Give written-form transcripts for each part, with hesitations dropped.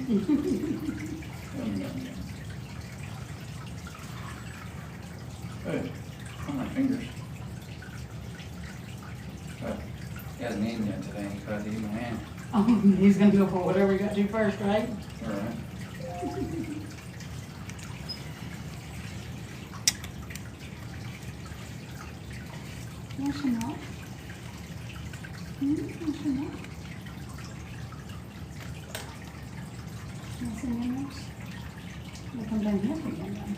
Good. On my fingers. But he hasn't eaten yet today. He's about to eat my hand. Oh, he's gonna go for whatever you got to first, right? All right. No, she's not. No, she's not. Nothing in this. We'll come down here again then.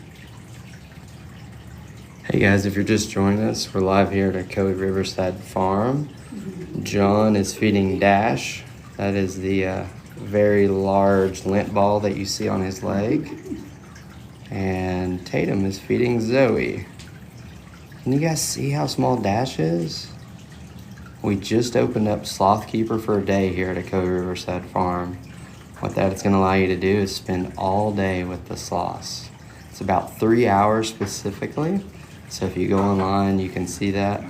Hey guys, if you're just joining us, we're live here at Ocoee Riverside Farm. John is feeding Dash. That is the very large lint ball that you see on his leg. And Tatum is feeding Zoe. Can you guys see how small Dash is? We just opened up Sloth Keeper for a day here at Ocoee Riverside Farm. What that's going to allow you to do is spend all day with the sloths. It's about 3 hours specifically. So if you go online, you can see that.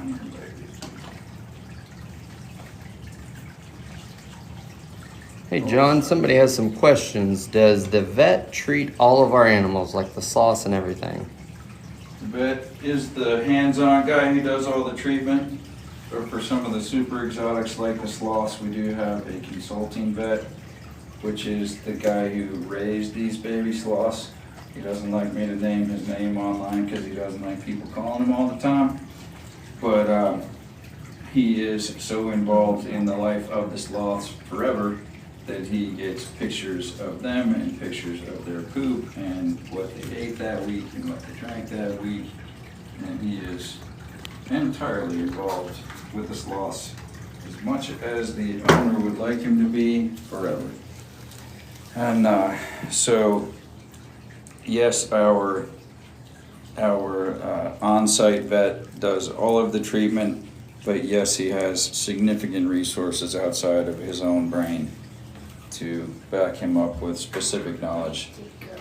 Hey John, somebody has some questions. Does the vet treat all of our animals, like the sloths and everything? The vet is the hands-on guy who does all the treatment. But for some of the super exotics like the sloths, we do have a consulting vet, which is the guy who raised these baby sloths. He doesn't like me to name his name online because he doesn't like people calling him all the time. But he is so involved in the life of the sloths forever that he gets pictures of them and pictures of their poop and what they ate that week and what they drank that week. And he is entirely involved with the sloths as much as the owner would like him to be forever. And so yes, our on-site vet does all of the treatment, but yes, he has significant resources outside of his own brain to back him up with specific knowledge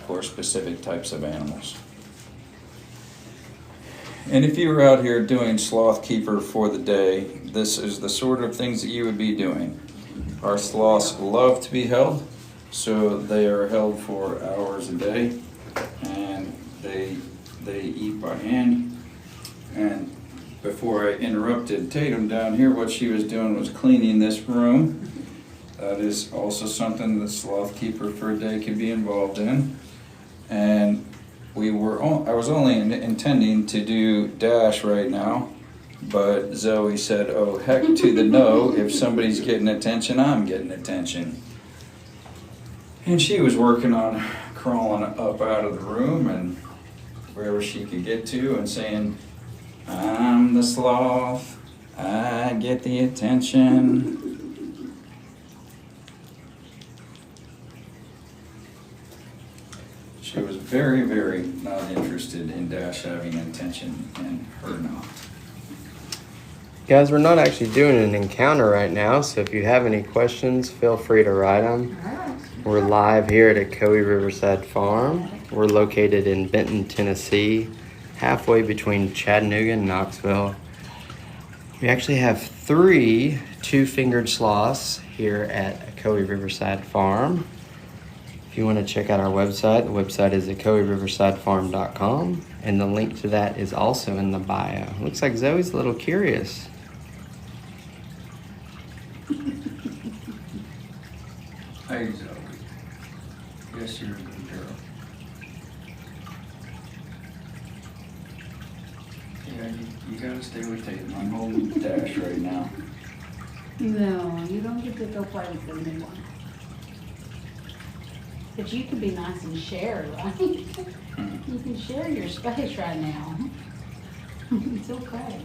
for specific types of animals. And if you were out here doing Sloth Keeper for the day, this is the sort of things that you would be doing. Our sloths love to be held, so they are held for hours a day, and they eat by hand. And before I interrupted Tatum down here, what she was doing was cleaning this room. That is also something that Sloth Keeper for a day can be involved in. And I was only intending to do Dash right now, but Zoe said, oh heck to the no, if somebody's getting attention, I'm getting attention. And she was working on crawling up out of the room and wherever she could get to and saying, I'm the sloth, I get the attention. She was very, very not interested in Dash having attention and her not. Guys, we're not actually doing an encounter right now, so if you have any questions, feel free to write them. We're live here at Ocoee Riverside Farm. We're located in Benton, Tennessee, halfway between Chattanooga and Knoxville. We actually have 3 two-fingered sloths here at Ocoee Riverside Farm. If you want to check out our website, the website is ocoeeriversidefarm.com, and the link to that is also in the bio. Looks like Zoe's a little curious. Hey Zoe, yes you're a good girl. Yeah, you gotta stay with Tatum. I'm holding Dash right now. No, you don't get to go play with the new one. But you could be nice and share, right? You can share your space right now. It's okay.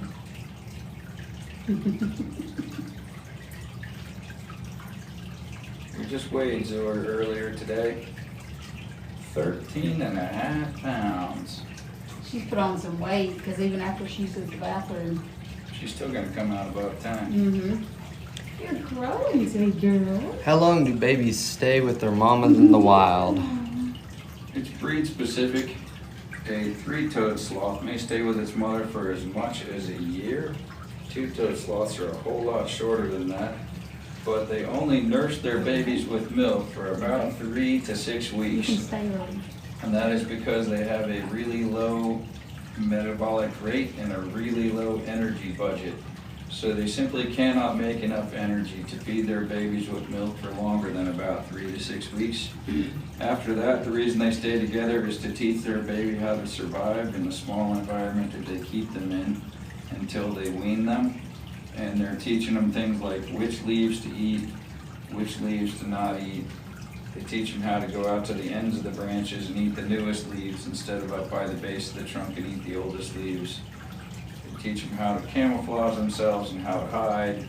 We just weighed Zoe earlier today. 13.5 pounds. She's put on some weight because even after she uses the bathroom. She's still gonna come out about 10. Mm-hmm. You're growing, sweet girl. How long do babies stay with their mamas in the wild? It's breed specific. A 3-toed sloth may stay with its mother for as much as a year. 2-toed sloths are a whole lot shorter than that. but they only nurse their babies with milk for about 3 to 6 You can weeks. stay early. And that is because they have a really low metabolic rate and a really low energy budget. So they simply cannot make enough energy to feed their babies with milk for longer than about 3 to 6 weeks. After that, the reason they stay together is to teach their baby how to survive in the small environment that they keep them in until they wean them. And they're teaching them things like which leaves to eat, which leaves to not eat. They teach them how to go out to the ends of the branches and eat the newest leaves instead of up by the base of the trunk and eat the oldest leaves. They teach them how to camouflage themselves and how to hide,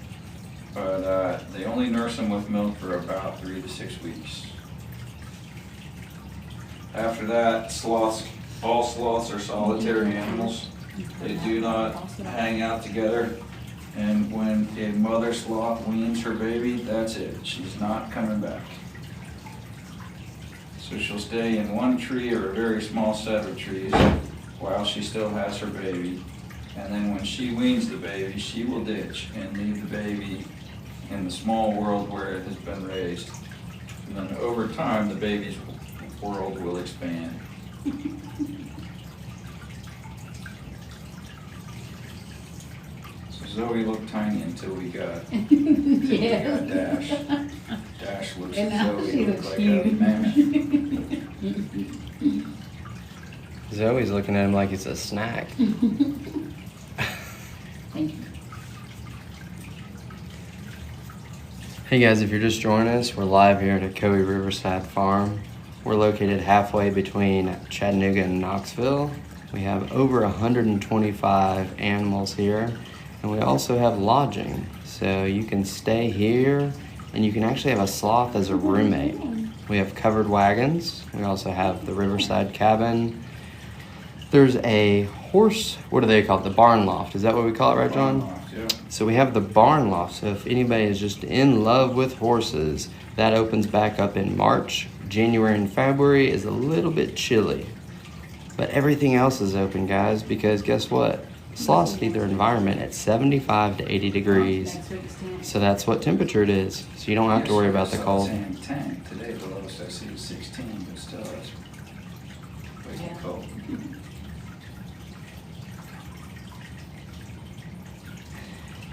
but they only nurse them with milk for about 3 to 6 weeks. After that, all sloths are solitary animals. They do not hang out together. And when a mother sloth weans her baby, that's it. She's not coming back. So she'll stay in one tree or a very small set of trees while she still has her baby. And then when she weans the baby, she will ditch and leave the baby in the small world where it has been raised. And then over time, the baby's world will expand. Zoe looked tiny until we got Dash. Dash looks And at now Zoe she looks looks like a mammoth. cute. Zoe's looking at him like it's a snack. Thank you. Hey guys, if you're just joining us, we're live here at Ocoee Riverside Farm. We're located halfway between Chattanooga and Knoxville. We have over 125 animals here, and we also have lodging. So you can stay here, and you can actually have a sloth as a roommate. We have covered wagons. We also have the Riverside cabin. There's a horse, what do they call it? The barn loft. Is that what we call it, right, John? Yeah. So we have the barn loft. So if anybody is just in love with horses, that opens back up in March. January and February is a little bit chilly. But everything else is open, guys, because guess what? Sloths need their environment at 75 to 80 degrees. So that's what temperature it is. So you don't have to worry about the cold. Same tank. Today the lowest I see is 16, but still it's way too cold.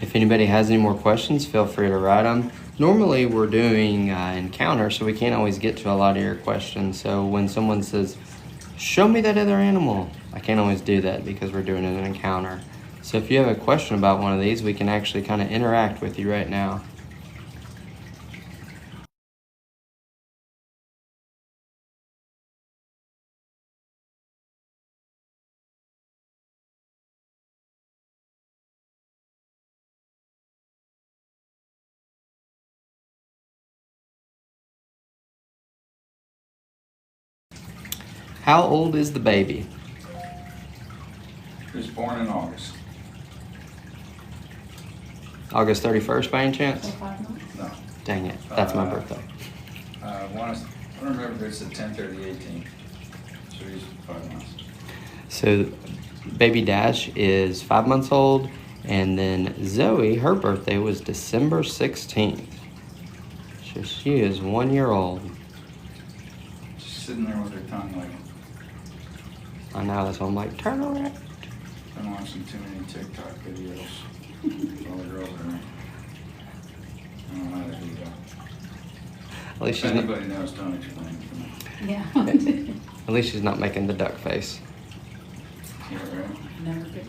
If anybody has any more questions, feel free to write them. Normally we're doing encounters, so we can't always get to a lot of your questions. So when someone says, show me that other animal, I can't always do that because we're doing an encounter. So if you have a question about one of these, we can actually kind of interact with you right now. How old is the baby? He was born in August. August 31st by any So chance? 5 months? No. Dang it, that's my birthday. I don't remember if it's the 10th or the 18th. So he's 5 months. So baby Dash is 5 months old, and then Zoe, her birthday was December 16th. So she is 1 year old. She's sitting there with her tongue like, I know, that's why I'm like, turn around. I'm watching too many TikTok videos. All the girls are. I don't know how to do that. At least If she's not, anybody knows, don't explain it to me. Yeah. at least she's not making the duck face. Yeah, right? Never could.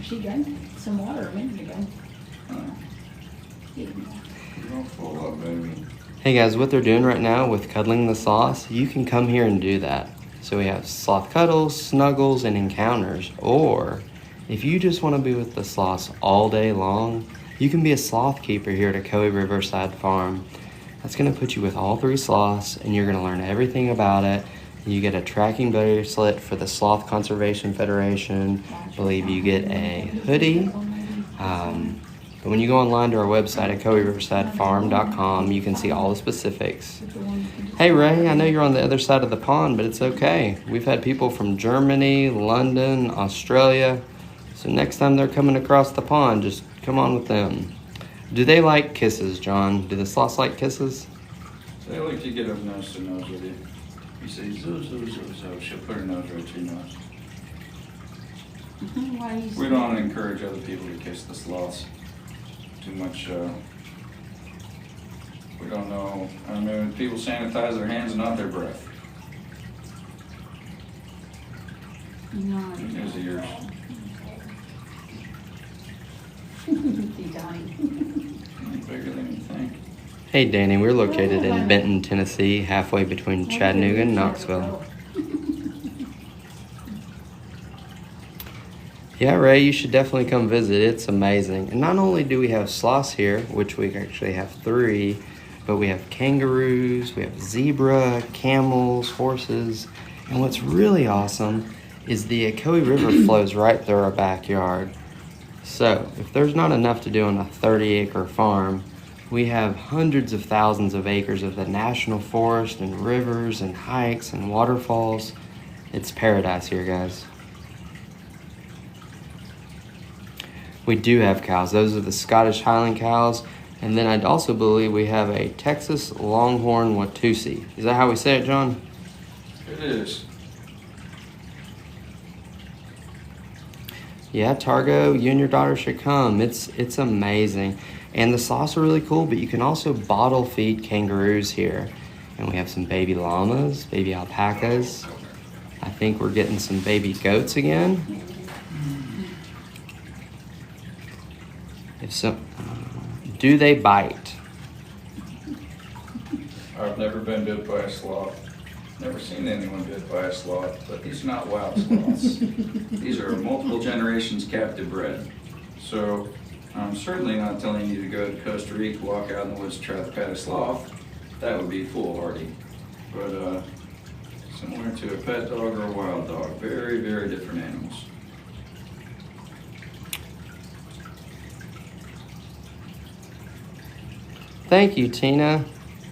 She drank some water a minute ago. You're all full up, baby. Hey guys, what they're doing right now with cuddling the sloths, you can come here and do that. So we have sloth cuddles, snuggles, and encounters. Or if you just want to be with the sloths all day long, you can be a sloth keeper here at Ocoee Riverside Farm. That's going to put you with all 3 sloths, and you're going to learn everything about it. You get a tracking bracelet for the Sloth Conservation Federation. I believe you get a hoodie. But when you go online to our website at OcoeeRiversideFarm.com, you can see all the specifics. Hey Ray, I know you're on the other side of the pond, but it's okay. We've had people from Germany, London, Australia. So next time they're coming across the pond, just come on with them. Do they like kisses, John? Do the sloths like kisses? They like to get up nose to nose with you. You say, zo, zo, zo, zo. She'll put her nose right to your nose. Why do you We say don't that? encourage other people to kiss the sloths. Too much, we don't know. I mean, people sanitize their hands and not their breath. No. Here's yours. Too tiny. Bigger than you think. Hey, Danny, we're located in Benton, Tennessee, halfway between Chattanooga and Knoxville. Yeah, Ray, you should definitely come visit. It's amazing. And not only do we have sloths here, which we actually have 3, but we have kangaroos, we have zebra, camels, horses. And what's really awesome is the Ocoee River flows right through our backyard. So if there's not enough to do on a 30-acre farm, we have hundreds of thousands of acres of the national forest and rivers and hikes and waterfalls. It's paradise here, guys. We do have cows. Those are the Scottish Highland cows. And then I'd also believe we have a Texas Longhorn Watusi. Is that how we say it, John? It is. Yeah, Targo, you and your daughter should come. It's amazing. And the sloths are really cool, but you can also bottle feed kangaroos here. And we have some baby llamas, baby alpacas. I think we're getting some baby goats again. If so, do they bite? I've never been bit by a sloth. Never seen anyone bit by a sloth, but these are not wild sloths. These are multiple generations captive bred. So I'm certainly not telling you to go to Costa Rica, walk out in the woods, try to pet a sloth. That would be foolhardy. But similar to a pet dog or a wild dog, very, very different animals. Thank you, Tina.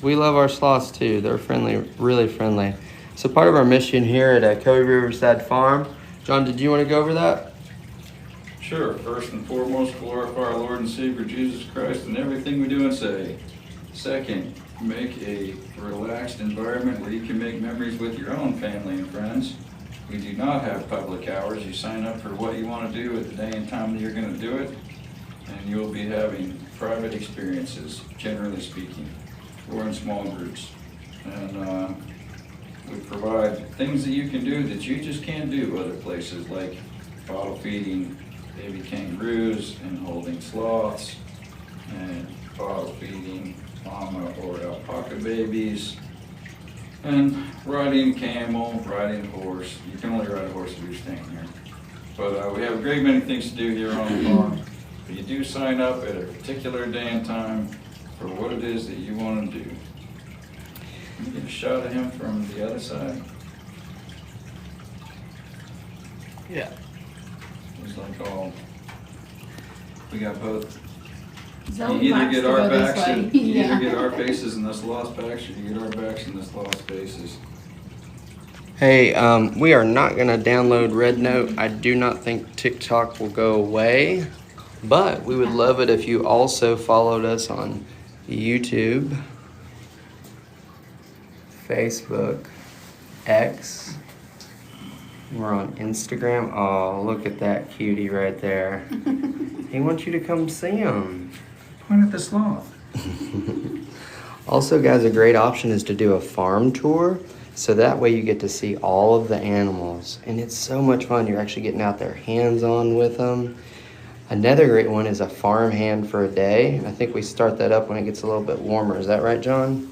We love our sloths too. They're friendly, really friendly. So part of our mission here at Ocoee Riverside Farm, John, did you want to go over that? Sure, first and foremost, glorify our Lord and Savior Jesus Christ in everything we do and say. Second, make a relaxed environment where you can make memories with your own family and friends. We do not have public hours. You sign up for what you want to do at the day and time that you're going to do it, and you'll be having private experiences, generally speaking, or in small groups. And we provide things that you can do that you just can't do other places, like bottle feeding baby kangaroos and holding sloths, and bottle feeding llama or alpaca babies, and riding camel, riding horse. You can only ride a horse if you're staying here. But we have a great many things to do here on the farm. But you do sign up at a particular day and time for what it is that you want to do. Can you get a shot of him from the other side? Yeah. It's like all, we got both. Zoe You either likes get to our go this backs, way. and, you Yeah. either get our faces in the sloth's backs, or you get our backs in the sloth's faces. Hey, we are not going to download Red Note. I do not think TikTok will go away, but we would love it if you also followed us on YouTube, Facebook, X. We're on Instagram. Oh, look at that cutie right there. He wants you to come see him. Point at the sloth. Also, guys, a great option is to do a farm tour. So that way you get to see all of the animals. And it's so much fun. You're actually getting out there hands-on with them. Another great one is a farm hand for a day. I think we start that up when it gets a little bit warmer. Is that right, John?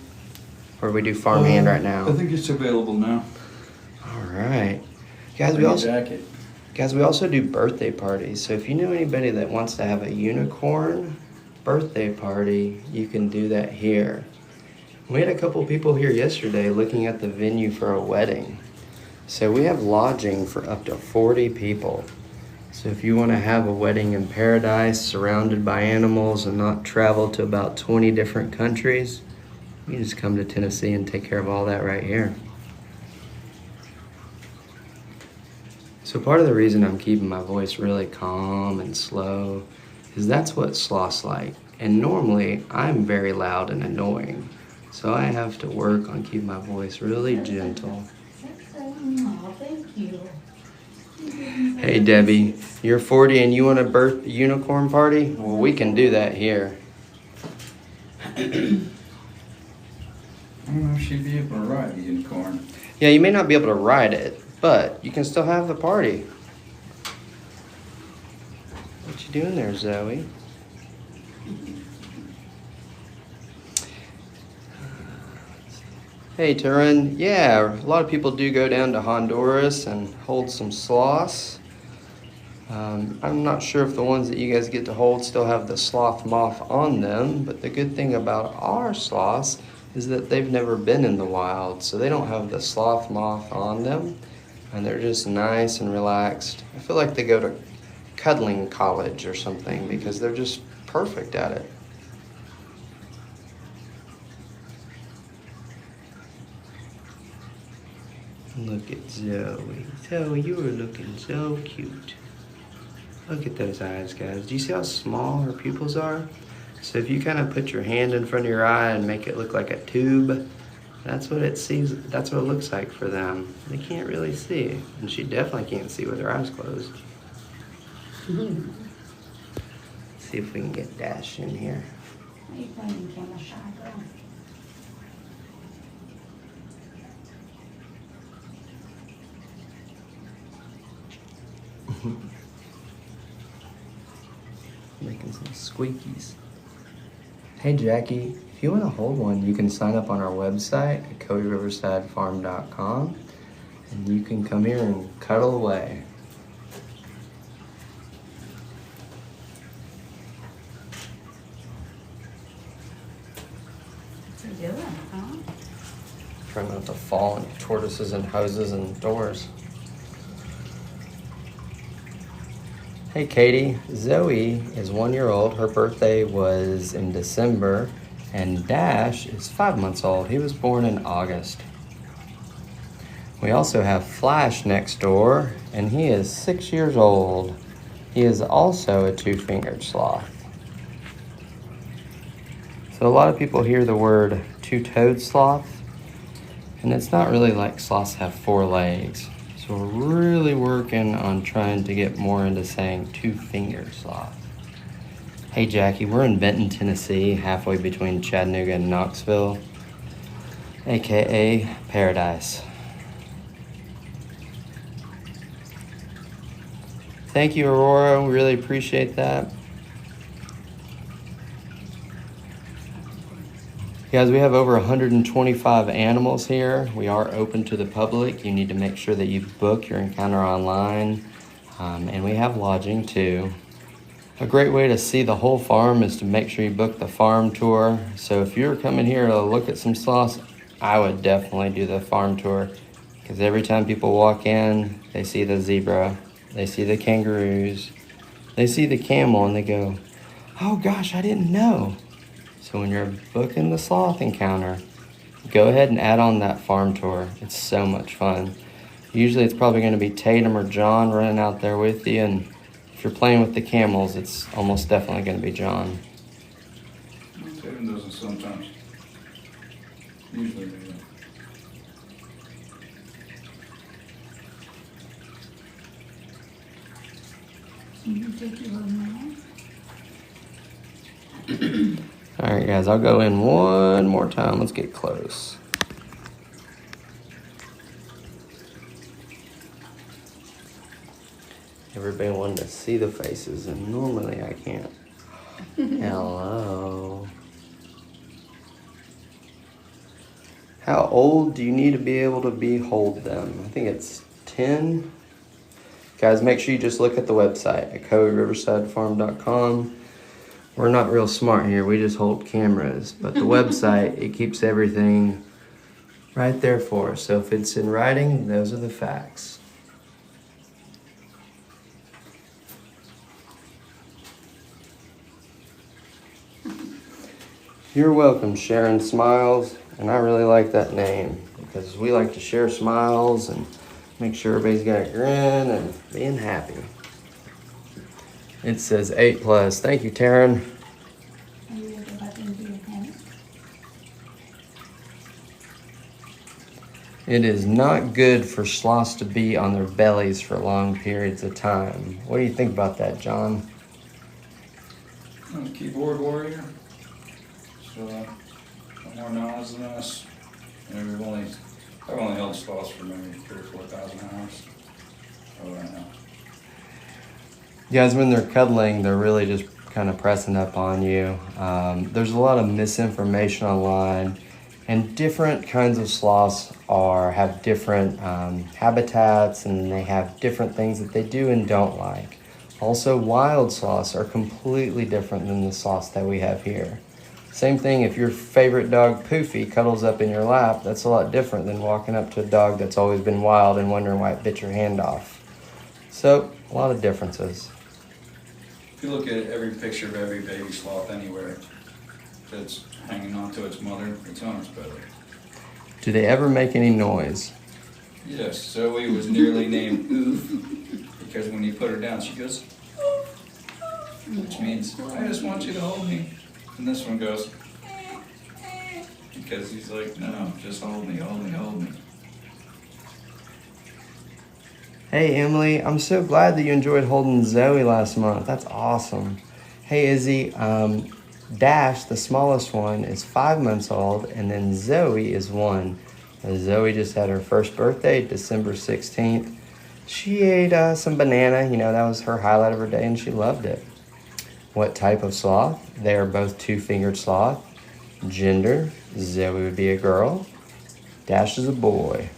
Or do we do farm hand right now? I think it's available now. All right. Guys, Bring a jacket. we also do birthday parties. So if you know anybody that wants to have a unicorn birthday party, you can do that here. We had a couple people here yesterday looking at the venue for a wedding. So we have lodging for up to 40 people. So if you want to have a wedding in paradise surrounded by animals and not travel to about 20 different countries, you just come to Tennessee and take care of all that right here. So part of the reason I'm keeping my voice really calm and slow is that's what sloths like. And normally, I'm very loud and annoying. So I have to work on keeping my voice really gentle. Oh, thank you. Hey Debbie, you're 40 and you want a birth unicorn party? Well, we can do that here. I don't know if she'd be able to ride the unicorn. Yeah, you may not be able to ride it, but you can still have the party. What you doing there, Zoe? Hey, Turin. Yeah, a lot of people do go down to Honduras and hold some sloths. I'm not sure if the ones that you guys get to hold still have the sloth moth on them, but the good thing about our sloths is that they've never been in the wild, so they don't have the sloth moth on them, and they're just nice and relaxed. I feel like they go to cuddling college or something because they're just perfect at it. Look at Zoe. Zoe, you are looking so cute. Look at those eyes, guys. Do you see how small her pupils are? So if you kind of put your hand in front of your eye and make it look like a tube, that's what it sees. That's what it looks like for them. They can't really see, and she definitely can't see with her eyes closed. Let's see if we can get Dash in here. How are you playing camel shy, girl? Making some squeakies. Hey Jackie, if you want to hold one, you can sign up on our website at CodyRiversideFarm.com and you can come here and cuddle away. What's he doing, huh? Trying not to fall into tortoises and hoses and doors. Hey Katie, Zoe is 1 year old. Her birthday was in December, and Dash is 5 months old. He was born in August. We also have Flash next door, and he is 6 years old. He is also a two-fingered sloth. So a lot of people hear the word two-toed sloth, and it's not really like sloths have 4 legs. So we're really working on trying to get more into saying two-fingered sloth. Hey Jackie, we're in Benton, Tennessee, halfway between Chattanooga and Knoxville, aka Paradise. Thank you, Aurora. We really appreciate that. Guys, we have over 125 animals here. We are open to the public. You need to make sure that you book your encounter online. And we have lodging too. A great way to see the whole farm is to make sure you book the farm tour. So if you're coming here to look at some sloths, I would definitely do the farm tour. Because every time people walk in, they see the zebra, they see the kangaroos, they see the camel, and they go, oh gosh, I didn't know. So when you're booking the sloth encounter, go ahead and add on that farm tour. It's so much fun. Usually it's probably going to be Tatum or John running out there with you, and if you're playing with the camels, it's almost definitely going to be John. Tatum doesn't sometimes. Usually they do. You can take your little man. All right, guys, I'll go in one more time. Let's get close. Everybody wanted to see the faces, and normally I can't. Hello. How old do you need to be able to hold them? I think it's 10. Guys, make sure you just look at the website at CodyRiversideFarm.com. We're not real smart here. We just hold cameras. But the website, it keeps everything right there for us. So if it's in writing, those are the facts. You're welcome, Sharon Smiles. And I really like that name because we like to share smiles and make sure everybody's got a grin and being happy. It says 8+. Thank you, Taryn. Maybe we'll go back into your hammock. It is not good for sloths to be on their bellies for long periods of time. What do you think about that, John? I'm a keyboard warrior. So, no more knowledge than us. And I've only held sloths for maybe 3,000 or 4,000 hours. Oh, I know. Guys, when they're cuddling, they're really just kind of pressing up on you. There's a lot of misinformation online, and different kinds of sloths have different habitats, and they have different things that they do and don't like. Also, wild sloths are completely different than the sloths that we have here. Same thing, if your favorite dog, Poofy, cuddles up in your lap, that's a lot different than walking up to a dog that's always been wild and wondering why it bit your hand off. So, a lot of differences. If you look at every picture of every baby sloth anywhere that's hanging on to its mother, it's on its belly. Do they ever make any noise? Yes, Zoe was nearly named Oof because when you put her down, she goes, Oof, which means, I just want you to hold me. And this one goes, because he's like, no, just hold me, hold me, hold me. Hey Emily, I'm so glad that you enjoyed holding Zoe last month. That's awesome. Hey Izzy, Dash, the smallest one, is 5 months old, and then Zoe is 1. Zoe just had her first birthday, December 16th. She ate some banana, that was her highlight of her day, and she loved it. What type of sloth? They are both two-fingered sloth. Gender, Zoe would be a girl. Dash is a boy.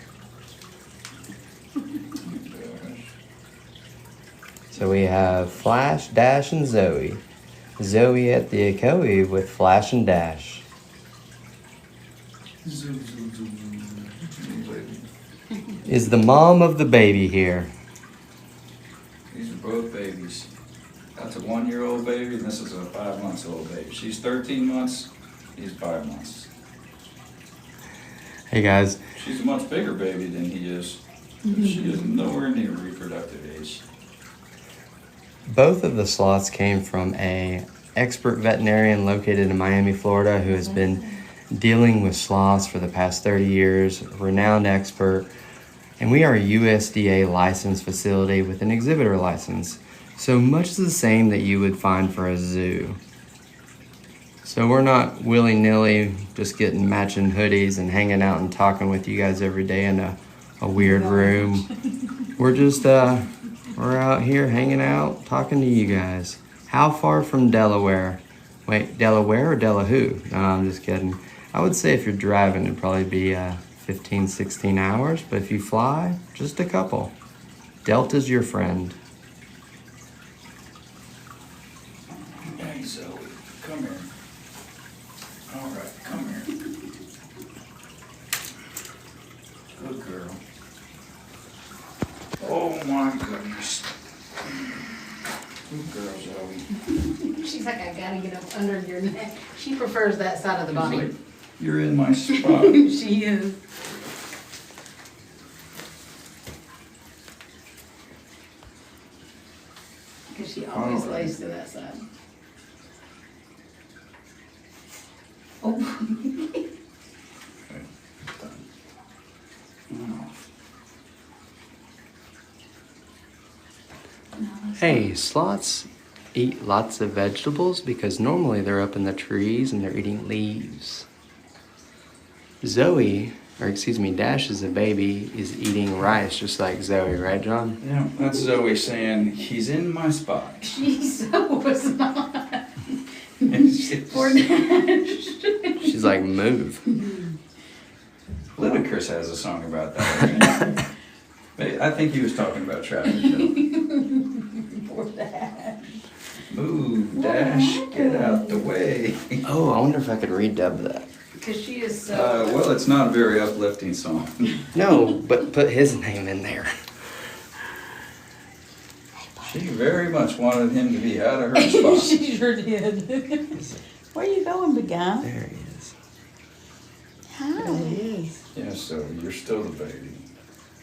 So we have Flash, Dash, and Zoe. Zoe at the Ocoee with Flash and Dash. Is the mom of the baby here? These are both babies. That's a 1-year-old baby, and this is a 5-month-old baby. She's 13 months, he's 5 months. Hey guys. She's a much bigger baby than he is, but she is nowhere near reproductive age. Both of the sloths came from an expert veterinarian located in Miami, Florida, who has been dealing with sloths for the past 30 years, a renowned expert. And we are a USDA licensed facility with an exhibitor license. So much the same that you would find for a zoo. So we're not willy-nilly just getting matching hoodies and hanging out and talking with you guys every day in a weird room. We're just, we're out here hanging out, talking to you guys. How far from Delaware? Wait, Delaware or Delahoo? No, I'm just kidding. I would say if you're driving, it'd probably be 15, 16 hours. But if you fly, just a couple. Delta's your friend. Hey, Zoe, come here. All right, come here. Good girl. Oh my goodness. Good girl, Zoe. She's like, I gotta get up under your neck. She prefers that side of the She's body. like, you're in my spot. She is. Because she always All right. lays to that side. Oh. Okay, done. Oh. Hey, sloths eat lots of vegetables because normally they're up in the trees and they're eating leaves. Dash as a baby is eating rice just like Zoe, right, John? Yeah, that's Zoe saying, he's in my spot. She so was not. She's- Poor Dash. She's like, move. Ludacris has a song about that. Right? I think he was talking about traffic. Poor Dash. Move, Dash, get out the way. Oh, I wonder if I could redub that. Because she is so. Well, it's not a very uplifting song. No, but put his name in there. She very much wanted him to be out of her spot. She sure did. Where you going, big guy? There he is. Hi. Yeah, so you're still the baby.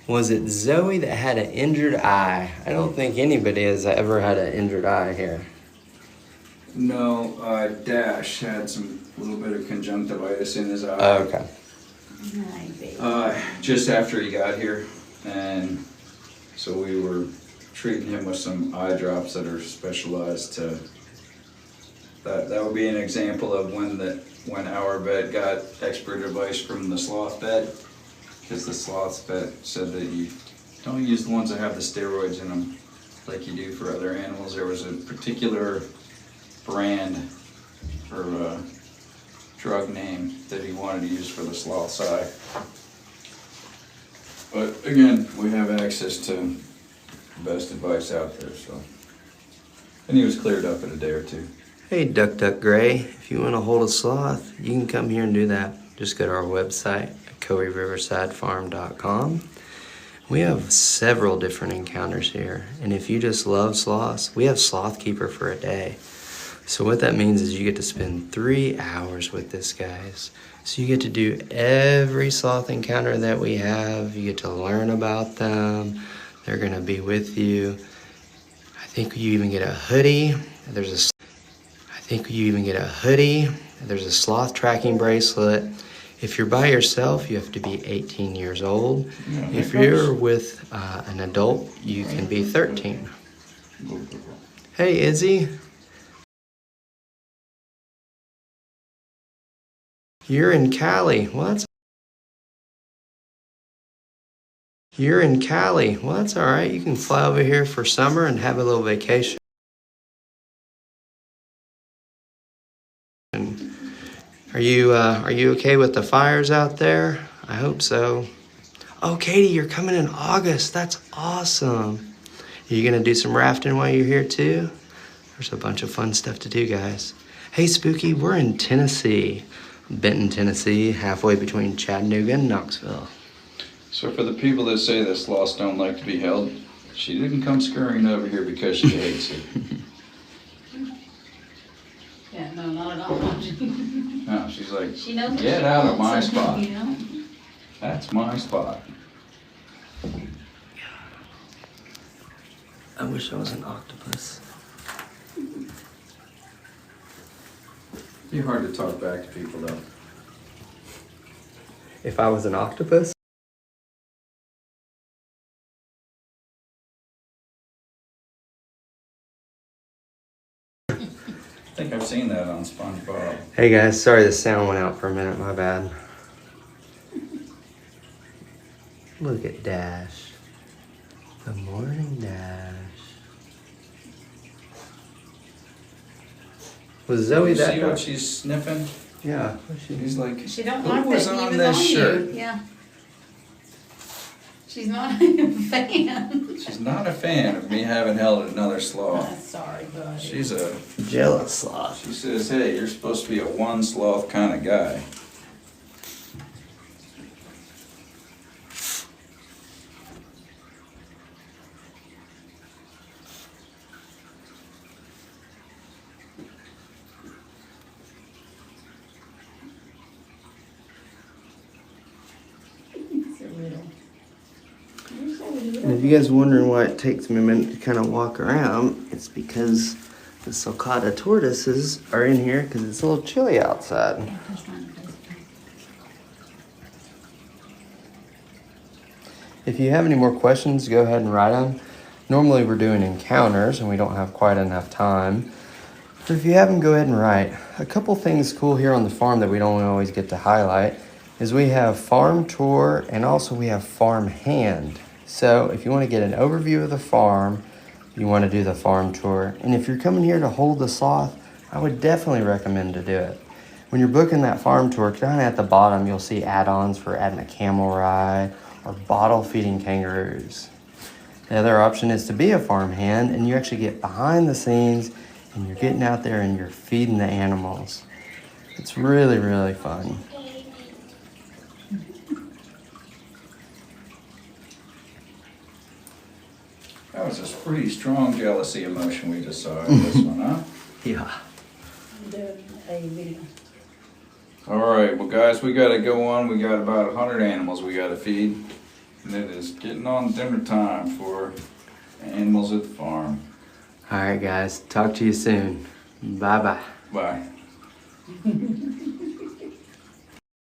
Was it Zoe that had an injured eye? I don't think anybody has ever had an injured eye here. No, Dash had some little bit of conjunctivitis in his eye. Oh, okay. Just after he got here, and so we were treating him with some eye drops that are specialized to. That would be an example of when our vet got expert advice from the sloth vet, because the sloth vet said that you don't use the ones that have the steroids in them like you do for other animals. There was a particular brand or drug name that he wanted to use for the sloth's eye. But again, we have access to the best advice out there, so. And he was cleared up in a day or two. Hey, Duck Gray, if you want to hold a sloth, you can come here and do that. Just go to our website, OcoeeRiversideFarm.com. We have several different encounters here, and if you just love sloths, we have Sloth Keeper for a day. So what that means is you get to spend 3 hours with this, guys. So you get to do every sloth encounter that we have. You get to learn about them. They're going to be with you. I think you even get a hoodie. There's a sloth tracking bracelet. If you're by yourself, you have to be 18 years old. If you're with an adult, you can be 13. Hey, Izzy. You're in Cali. You're in Cali. Well, that's all right. You can fly over here for summer and have a little vacation. Are you okay with the fires out there? I hope so. Oh, Katie, you're coming in August. That's awesome. Are you gonna do some rafting while you're here too? There's a bunch of fun stuff to do, guys. Hey, Spooky, we're in Tennessee. Benton, Tennessee, halfway between Chattanooga and Knoxville. So for the people that say that sloths don't like to be held, she didn't come scurrying over here because she hates it. Yeah, no, not at all. No, she's like, She knows what get she out of wants, my spot. you know? That's my spot. I wish I was an octopus. It'd be hard to talk back to people though. If I was an octopus? I think I've seen that on SpongeBob. Hey guys, sorry the sound went out for a minute, my bad. Look at Dash. Good morning, Dash. Was Zoe You that? see what she's sniffing? Yeah. He's like, She don't who like was that he on was this on shirt? you. Yeah. She's not a fan. She's not a fan of me having held another sloth. Sorry, buddy. She's a Jealous sloth. She says, hey, you're supposed to be a one sloth kind of guy. It's a riddle. You're so little. And if you guys are wondering why it takes me a minute to kind of walk around, it's because the sulcata tortoises are in here because it's a little chilly outside. Yeah, that's fine. If you have any more questions, go ahead and write them. Normally we're doing encounters and we don't have quite enough time. But if you have them, go ahead and write. A couple things cool here on the farm that we don't always get to highlight is we have farm tour and also we have farm hand. So if you want to get an overview of the farm, you want to do the farm tour. And if you're coming here to hold the sloth, I would definitely recommend to do it. When you're booking that farm tour, down at the bottom, you'll see add-ons for adding a camel ride or bottle feeding kangaroos. The other option is to be a farm hand and you actually get behind the scenes and you're getting out there and you're feeding the animals. It's really, really fun. That was a pretty strong jealousy emotion we just saw in this one, huh? Yeah. I'm doing a video. All right, well, guys, we got to go on. We got about 100 animals we got to feed. And it is getting on dinner time for animals at the farm. All right, guys. Talk to you soon. Bye bye. Bye.